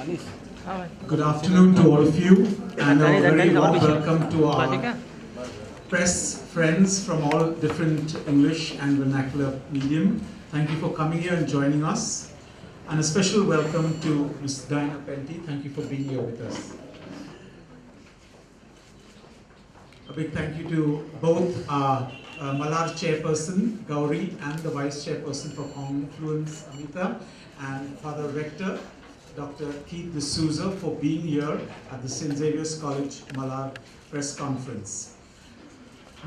Good afternoon to all of you, and a very warm welcome to our press friends from all different English and vernacular medium. Thank you for coming here and joining us. And a special welcome to Ms. Diana Penty. Thank you for being here with us. A big thank you to both our Malhar chairperson, Gauri, and the vice chairperson for Confluence, Amita, and Father Rector, Dr. Keith D'Souza, for being here at the St. Xavier's College Malhar press conference.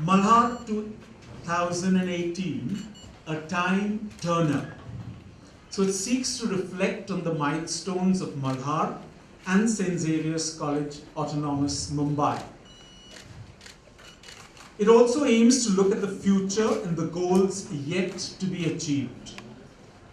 Malhar 2018, a time turner. So it seeks to reflect on the milestones of Malhar and St. Xavier's College Autonomous Mumbai. It also aims to look at the future and the goals yet to be achieved.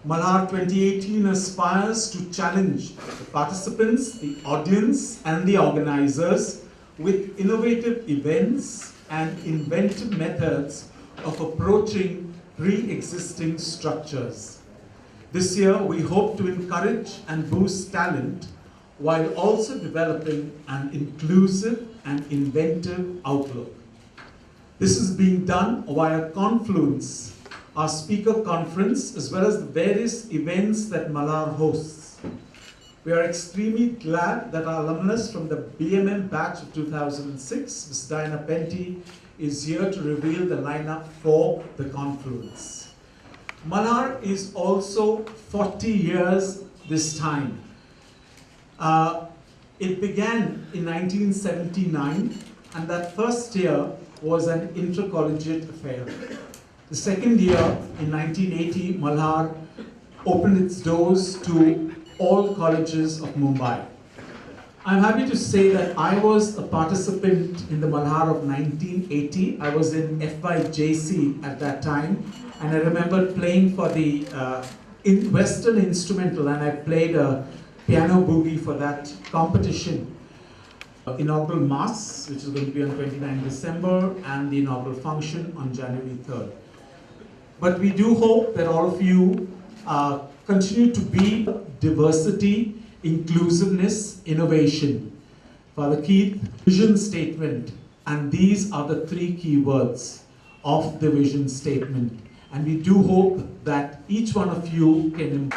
Malhar 2018 aspires to challenge the participants, the audience, and the organizers with innovative events and inventive methods of approaching pre-existing structures. This year, we hope to encourage and boost talent while also developing an inclusive and inventive outlook. This is being done via Confluence, our speaker conference, as well as the various events that Malhar hosts. We are extremely glad that our alumnus from the BMM batch of 2006, Ms. Diana Penty, is here to reveal the lineup for the Confluence. Malhar is also 40 years this time. It began in 1979, and that first year was an intercollegiate affair. The second year, in 1980, Malhar opened its doors to all colleges of Mumbai. I'm happy to say that I was a participant in the Malhar of 1980. I was in FYJC at that time, and I remember playing for the Western Instrumental, and I played a piano boogie for that competition. Inaugural Mass, which is going to be on 29 December, and the inaugural function on January 3rd. But we do hope that all of you continue to be diversity, inclusiveness, innovation. Father Keith, vision statement, and these are the three key words of the vision statement. And we do hope that each one of you can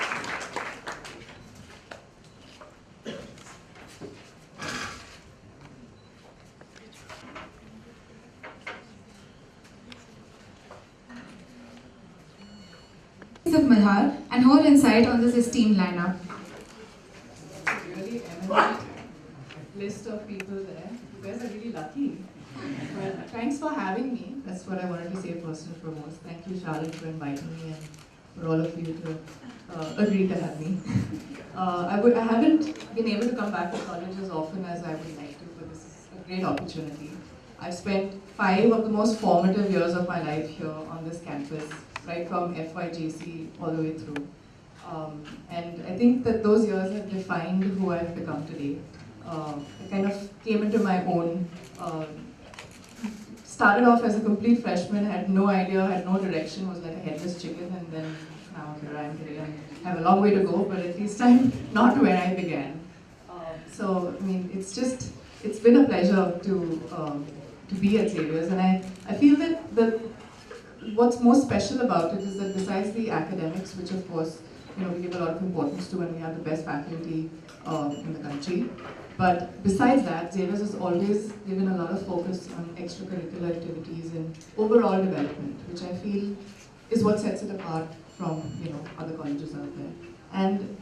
of Malhar and more insight on this esteemed lineup. Really eminent list of people there. You guys are really lucky. But thanks for having me. That's what I wanted to say first and foremost. Thank you, Charlotte, for inviting me and for all of you to agree to have me. I haven't been able to come back to college as often as I would like to, but this is a great opportunity. I've spent 5 of the most formative years of my life here on this campus, right from FYJC all the way through. And I think that those years have defined who I've become today. I kind of came into my own, started off as a complete freshman, had no idea, had no direction, was like a headless chicken, and then now here I am today. I have a long way to go, but at least I'm not where I began. So, I mean, it's been a pleasure to be at Xavier's, and I feel that what's most special about it is that besides the academics, which of course, we give a lot of importance to, and we have the best faculty in the country, but besides that, Xavier's has always given a lot of focus on extracurricular activities and overall development, which I feel is what sets it apart from other colleges out there. And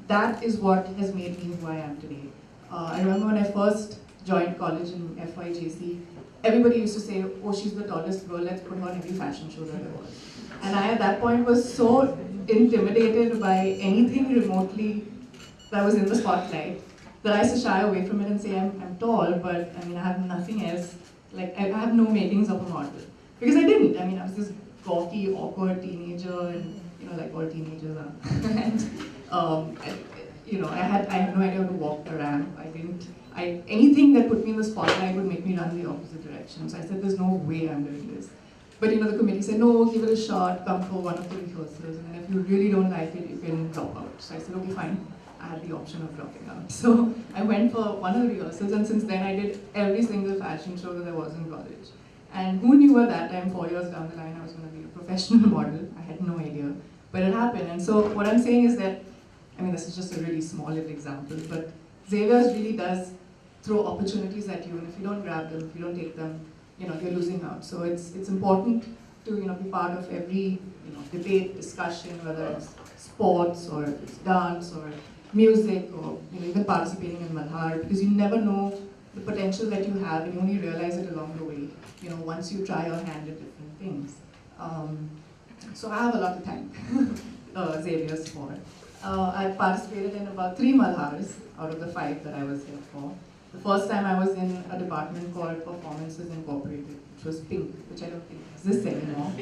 that is what has made me who I am today. I remember when I first joined college in FYJC, everybody used to say, oh, she's the tallest girl, let's put her on every fashion show that there was. And I, at that point, was so intimidated by anything remotely that was in the spotlight that I used to shy away from it and say, I'm tall, but I mean, I have nothing else. Like, I have no makings of a model. Because I didn't. I mean, I was this gawky, awkward teenager, and, like all teenagers are. And, I had no idea how to walk the ramp. Anything that put me in the spotlight would make me run the opposite direction. So I said, there's no way I'm doing this. But the committee said, no, give it a shot, come for one of the rehearsals, and then if you really don't like it, you can drop out. So I said, okay, fine. I had the option of dropping out. So I went for one of the rehearsals, and since then I did every single fashion show that there was in college. And who knew at that time, 4 years down the line, I was going to be a professional model? I had no idea. But it happened. And so what I'm saying is that, I mean, this is just a really small little example, but Xavier's really does throw opportunities at you, and if you don't grab them, if you don't take them, you're losing out. So it's important to be part of every debate, discussion, whether it's sports or if it's dance or music or even participating in Malhar, because you never know the potential that you have, and you only realize it along the way. Once you try your hand at different things. So I have a lot to thank Xavier's for. I participated in about 3 Malhars out of the 5 that I was here for. The first time I was in a department called Performances Incorporated, which was Pink, which I don't think exists anymore.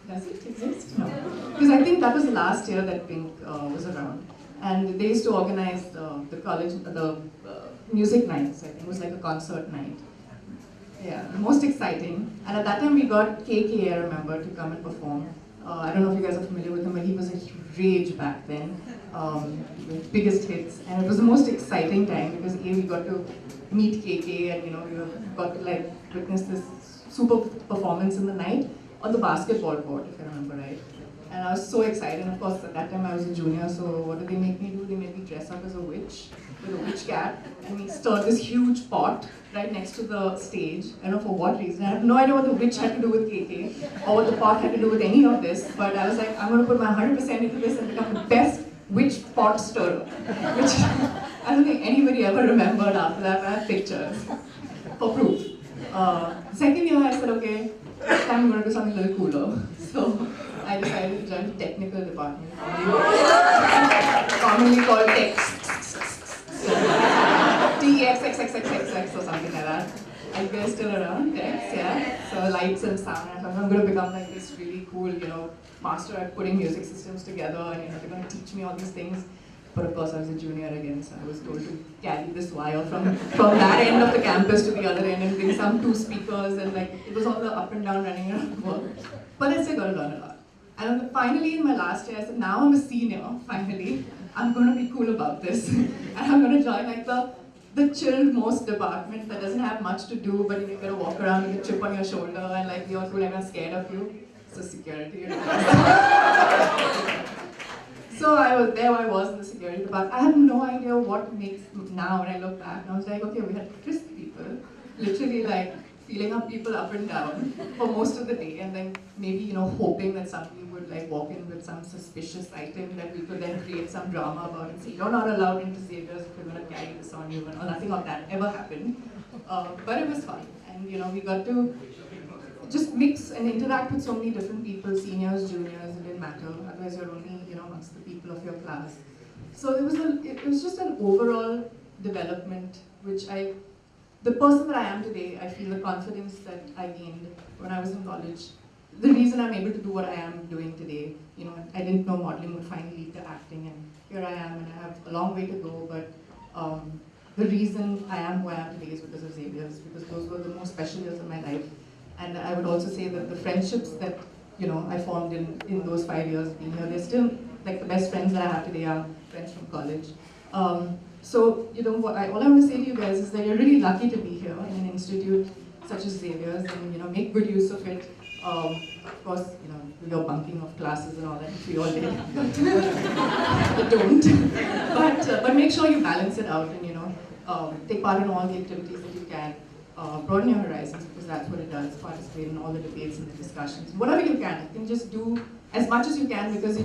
Does it exist? No. Because I think that was the last year that Pink was around. And they used to organize the college, the music nights, I think. It was like a concert night. Yeah, the most exciting. And at that time we got KK, I remember, to come and perform. I don't know if you guys are familiar with him, but he was a rage back then. With biggest hits. And it was the most exciting time because we got to meet KK and we got to witness this super performance in the night on the basketball court, if I remember right. And I was so excited. And of course, at that time I was a junior, so what did they make me do? They made me dress up as a witch with a witch cap, and we stirred this huge pot right next to the stage. I don't know for what reason. I have no idea what the witch had to do with KK or what the pot had to do with any of this, but I was like, I'm going to put my 100% into this and become the best witch pot stirrer, which I don't think anybody ever remembered after that, but I have pictures for proof. Second year I said, okay, this time I'm going to do something a little cooler. So I decided to join the technical department, commonly called Tex. TEXXXXXX or something like that. I guess still around, Tex, yeah. So lights and sound, and I'm going to become like this really cool, master at putting music systems together, and they're going to teach me all these things. But of course I was a junior again, so I was told to carry this wire from that end of the campus to the other end and bring some 2 speakers, and it was all the up and down running around work. But I still got to learn a lot. And finally in my last year I said, now I'm a senior, finally, I'm going to be cool about this. And I'm going to join the chilled most department that doesn't have much to do, but you got to walk around with a chip on your shoulder and you're cool, everyone's scared of you. So security. So I was in the security department. I have no idea what makes, now when I look back, and I was like, okay, we had frisk people, literally feeling up people up and down for most of the day, and then maybe, hoping that somebody would walk in with some suspicious item that we could then create some drama about and say, you're not allowed into Xavier's if you're going to carry this on you, and nothing of that ever happened. But it was fun, and we got to just mix and interact with so many different people, seniors, juniors, it didn't matter, otherwise you're only, amongst the people of your class. So it was just an overall development, which the person that I am today, I feel the confidence that I gained when I was in college, the reason I'm able to do what I am doing today, I didn't know modeling would finally lead to acting, and here I am, and I have a long way to go, but the reason I am who I am today is because of Xavier's, because those were the most special years of my life. And I would also say that the friendships that I formed in those 5 years being here, they're still the best friends that I have today are friends from college. So all I want to say to you guys is that you're really lucky to be here in an institute such as Xavier's, and make good use of it. Of course, your bunking of classes and all that, we all did. You don't. But make sure you balance it out and take part in all the activities that you can. Broaden your horizons, because that's what it does, participate in all the debates and the discussions. Whatever you can, just do as much as you can, because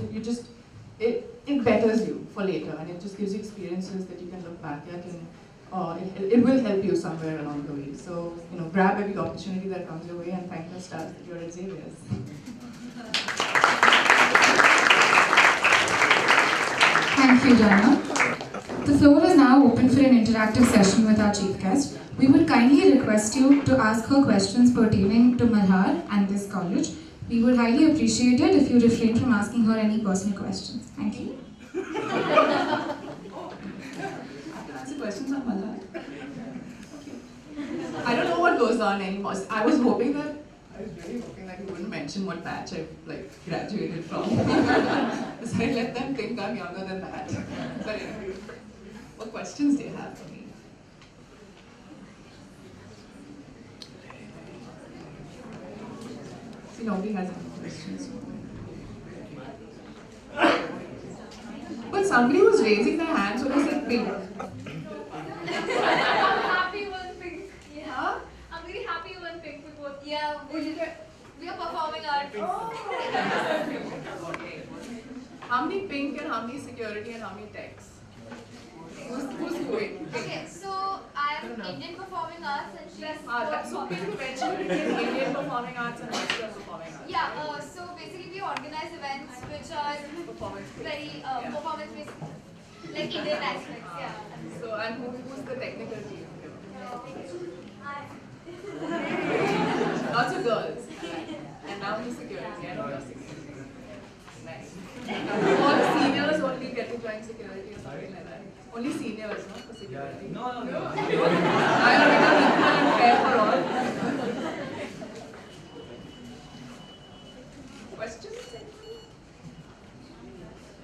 it betters you for later, and it just gives you experiences that you can look back at, and it will help you somewhere along the way. So, grab every opportunity that comes your way, and thank the stars that you're at Xavier's. Thank you, Jana. The floor is now open for an interactive session with our chief guest. We would kindly request you to ask her questions pertaining to Malhar and this college. We would highly appreciate it if you refrain from asking her any personal questions. Thank you. Answer questions on Malhar. Okay. I don't know what goes on anymore. I was really hoping that you wouldn't mention what batch I graduated from. So I let them think I'm younger than that. But anyway, what questions do you have for me? See, nobody has any questions. But somebody was raising their hand, so they said pink. I'm happy you won pink. Yeah. Huh? I'm very happy you won pink because yeah, we are performing art. Okay. How many pink and how many security and how many techs? Who's doing? Okay, so I am Indian performing arts and she's So pink eventually became Indian performing arts and Western performing arts. yeah. So basically we organize events which are Performance based. very Yeah. performance based, like Indian aspects. Yeah. So and who's the technical team? I- Lots of girls. And now who's security? I know you're security. Nice. All the seniors only get to join security or something like that. Only seniors, no? For security. No. I have become equal and fair for all. Questions?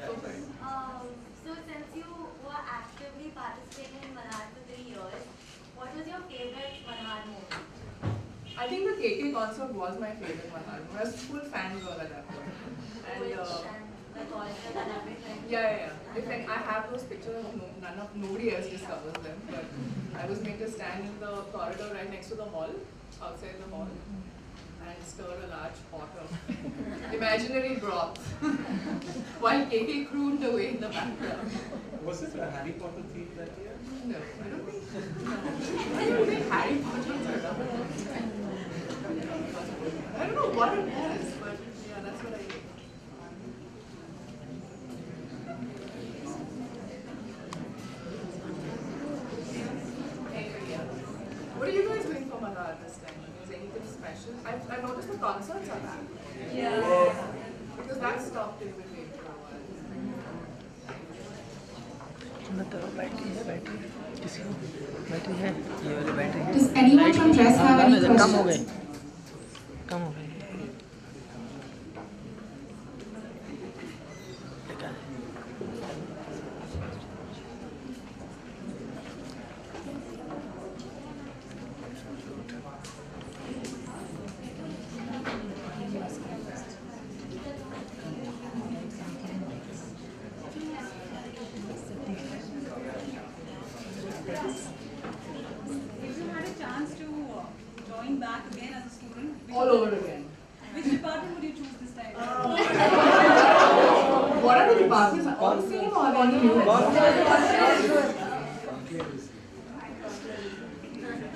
Go for it. So since you were actively participating in Malhar for 3 years, what was your favorite Malhar moment? I think the KK concert was my favorite one. I was full fangirl at that point. And Which and the concert and everything? yeah. If any, I have those pictures, nobody else discovers them. But I was made to stand in the corridor right next to the hall, outside the hall, and stir a large pot of imaginary broth while KK crooned away in the background. Was it a Harry Potter theme that year? No, I don't think. No. I don't think Harry Potter was around. I don't know what it was, but yeah, that's what I did. Anyway, yeah. What are you guys doing for Malhar this time? Is anything special? I noticed the concerts are back. Yeah. Because that stopped in between for a while. Battery किसी को battery है ये वाली battery है Does anyone from press have any कम हो गए questions? कम हो गए If you had a chance to join back again as a student, All over again. which department would you choose this time? What are the departments? All the same or any new?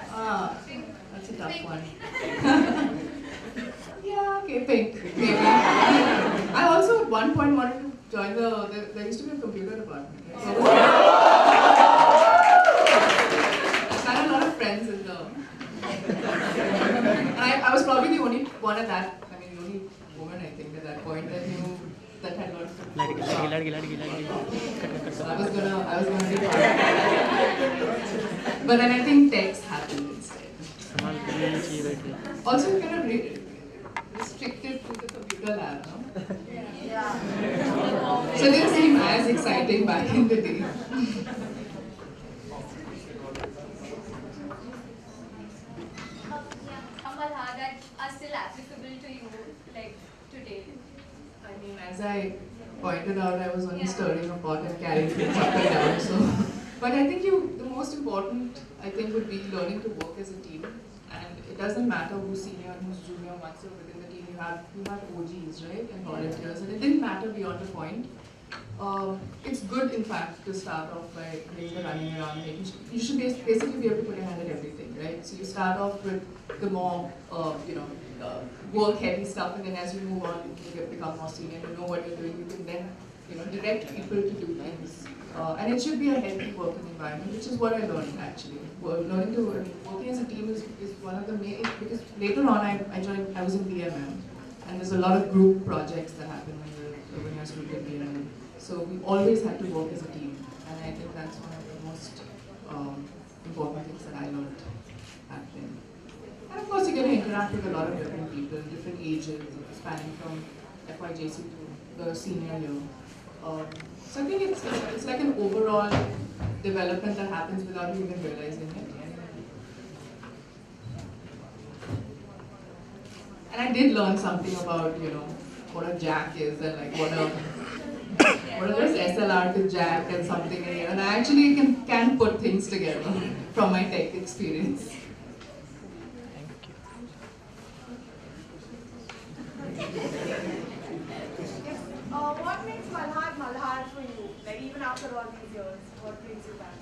That's a tough one. Yeah, okay, pink, maybe. I also at one point wanted to join there used to be a computer department. Right? So I had a lot of friends in the. And I was probably the only one at that, the only woman I think at that point that knew, that had learned to light गई So I was gonna be part of it. But then I think text happened instead. संभाल के लिए चाहिए battery Also kind of restricted to the computer lab, no? Yeah. So it didn't seem as exciting back in the day. Malhar that are still applicable to you like today. I mean, as I pointed out, I was only stirring a pot and carrying things up and down. So, but I think the most important, I think, would be learning to work as a team. And it doesn't matter who's senior and who's junior. Once you're within the team, you have OGs, right, and volunteers, and it didn't matter beyond a point. It's good, in fact, to start off by doing the running around. You should basically be able to put your hand at everything, right? So you start off with the more, work-heavy stuff, and then as you move on, you become more senior. You know what you're doing. You can then, direct people to do things. And it should be a healthy working environment, which is what I learned actually. Working as a team is one of the main, because later on I was in BMM, and there's a lot of group projects that happen when you're a student at BMM. So we always had to work as a team, and I think that's one of the most important things that I learned back then. And of course, you're going to interact with a lot of different people, different ages, spanning from FYJC to the senior year. So I think it's like an overall development that happens without you even realizing it. And I did learn something about, what a jack is and like what is SLR to jack and something in here. And I actually can put things together from my tech experience. What makes Malhar for you? Like even after all these years, what brings you back?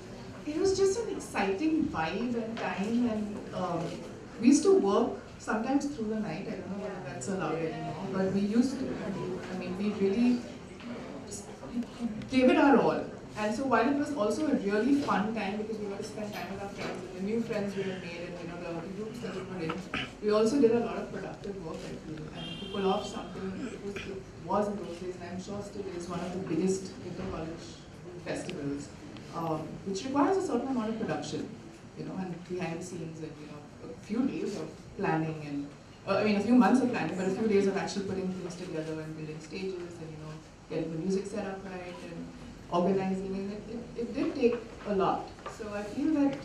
It was just an exciting vibe and time, and we used to work sometimes through the night. I don't know whether that's allowed anymore, but we used to. I mean, we really gave it our all. And so while it was also a really fun time because we got to spend time with our friends and the new friends we had made and the groups that we were in, we also did a lot of productive work, I feel, and to pull off something. It was in those days, and I'm sure still is one of the biggest inter-college festivals, which requires a certain amount of production, and behind the scenes, and a few days of planning and a few months of planning, but a few days of actually putting things together and building stages and getting the music set up right and organizing, and it did take a lot. So I feel that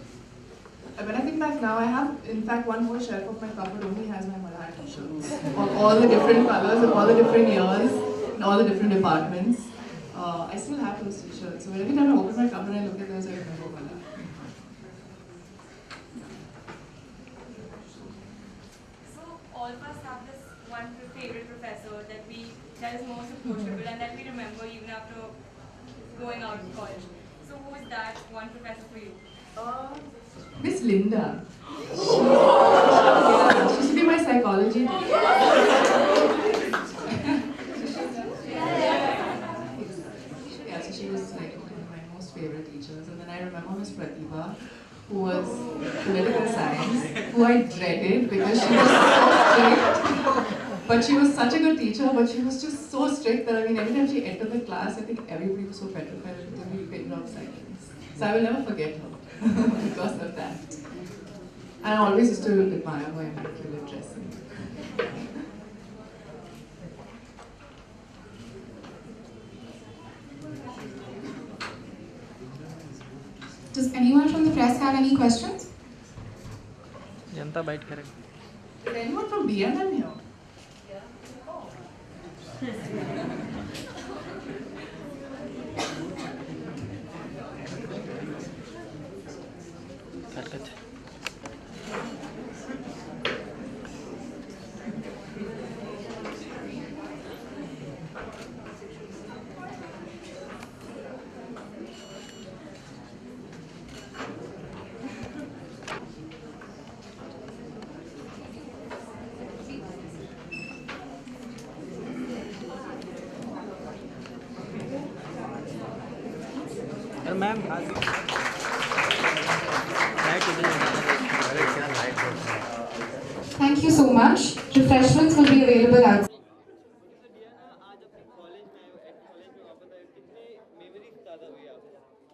when I think back now, I have in fact one whole shelf of my cupboard only has my Malhar t-shirts of all the different colors, of all the different years, in all the different departments. I still have those t-shirts. So every time I open my cupboard and I look at those, I remember Malhar. So all of us have this one favorite professor that is most approachable and that we remember even after going out of college. So who is that one professor for you? Miss Linda. She used to be my psychology teacher. Yeah, so she was like one of my most favorite teachers. And then I remember Miss Pratibha, who was political science, who I dreaded because she was so strict. But she was such a good teacher, but she was just so strict that every time she entered the class, I think everybody was so petrified that we pinned off silence. So I will never forget her because of that. And I always used to admire her immaculate dressing. Does anyone from the press have any questions? जनता बैठ कर Is anyone from BNM here? कर अरे ma'am Thank you so much. Refreshments will be available outside.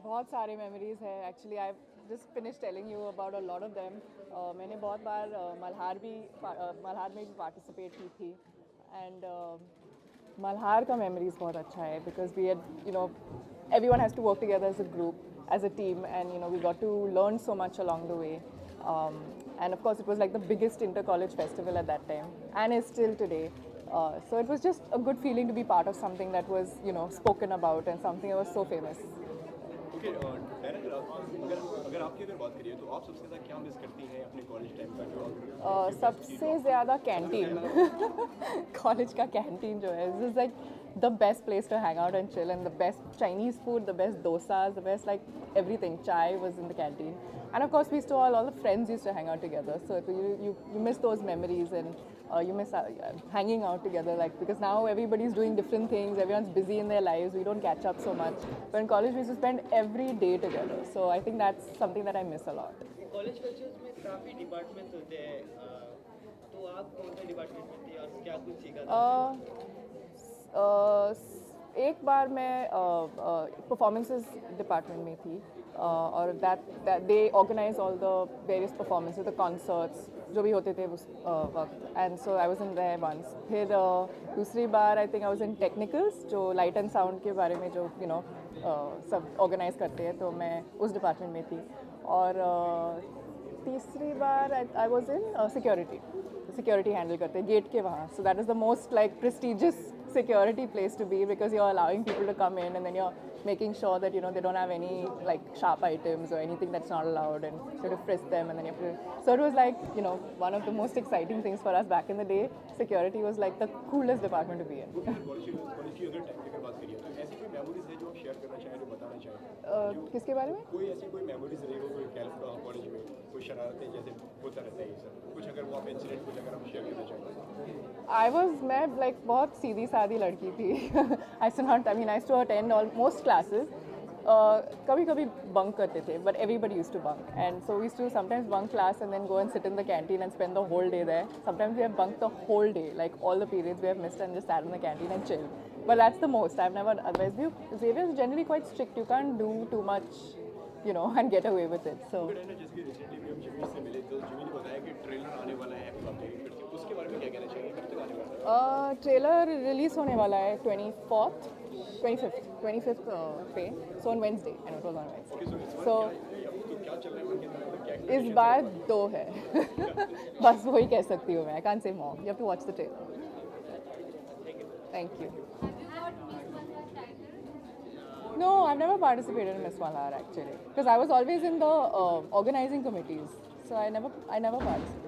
बहुत सारे memories है actually I just finish telling you about a lot of them मैंने बहुत बार मल्हार में भी पार्टिसिपेट की थी एंड मल्हार का मेमोरीज बहुत अच्छा है because we had everyone has to work together as a group, as a team, and we got to learn so much along the way. And of course, it was like the biggest inter-college festival at that time, and is still today. So it was just a good feeling to be part of something that was, spoken about and something that was so famous. Okay, अगर आपकी बात करिए तो आप सबसे ज़्यादा क्या miss करती हैं अपने कॉलेज टाइम का जो सबसे ज़्यादा कैंटीन कॉलेज का कैंटीन जो है this is like the best place to hang out and chill, and the best Chinese food, the best dosas, the best like everything. Chai was in the canteen, and of course we used to all the friends used to hang out together. So you miss those memories, and you miss hanging out together. Like because now everybody's doing different things, everyone's busy in their lives. We don't catch up so much. But in college we used to spend every day together. So I think that's something that I miss a lot. College cultures में काफ़ी departments होते हैं तो आप कौन से department में थे और क्या कुछ सीखा था? एक बार मैं performances department में थी और that they organize all the various performances, the concerts जो भी होते थे उस वक्त, and so I was in there once. फिर दूसरी बार I think I was in technicals जो light and sound के बारे में जो you know सब organize करते हैं, तो मैं उस department में थी. और तीसरी बार I was in security handle करते हैं gate के वहाँ. So that is the most like prestigious security place to be because you're allowing people to come in and then you're making sure that you know they don't have any like sharp items or anything that's not allowed, and you have to frisk them and then you have to. So it was like you know one of the most exciting things for us back in the day. Security was like the coolest department to be in. College की अगर technical बात करिए तो ऐसी कोई memories है जो आप शेयर करना चाहें, जो बताना चाहें? किसके बारे में? कोई ऐसी कोई मेमोरीज रही हो कोई कॉलेज में, कोई शरारतें जैसे होता रहता है ये सब, कुछ अगर वो आप इंसिडेंट कुछ अगर आप शेयर करना चाहें? मैं like बहुत सीधी सादी लड़की थी. I used to attend most classes. कभी कभी bunk करते थे, but everybody used to bunk, and so we used to sometimes bunk class and then go and sit in the canteen and spend the whole day there. Sometimes we have bunked the whole day, like all the periods we have missed and just sat in the canteen and chill. But that's the most. I've never otherwise. Xavier is generally quite strict. You can't do too much, you know, and get away with it. So. जिसकी recently भी हम Jimmy से मिले तो Jimmy ने बताया कि trailer आने वाला है फिर से, उसके बारे में क्या कहना चाहिए, कब तक आने वाला है? ट्रेलर रिलीज होने वाला है 25th पे, so on Wednesday, and it was on Wednesday. So तो क्या चल रहा है उनके अंदर, क्या इस बार 2 है. बस वही कह सकती हूँ मैं. I can't say more. You have to watch the trailer. Thank you. Have you got Miss Malhar title? No, I've never participated in Miss Malhar actually, because I was always in the organizing committees, so I never participated.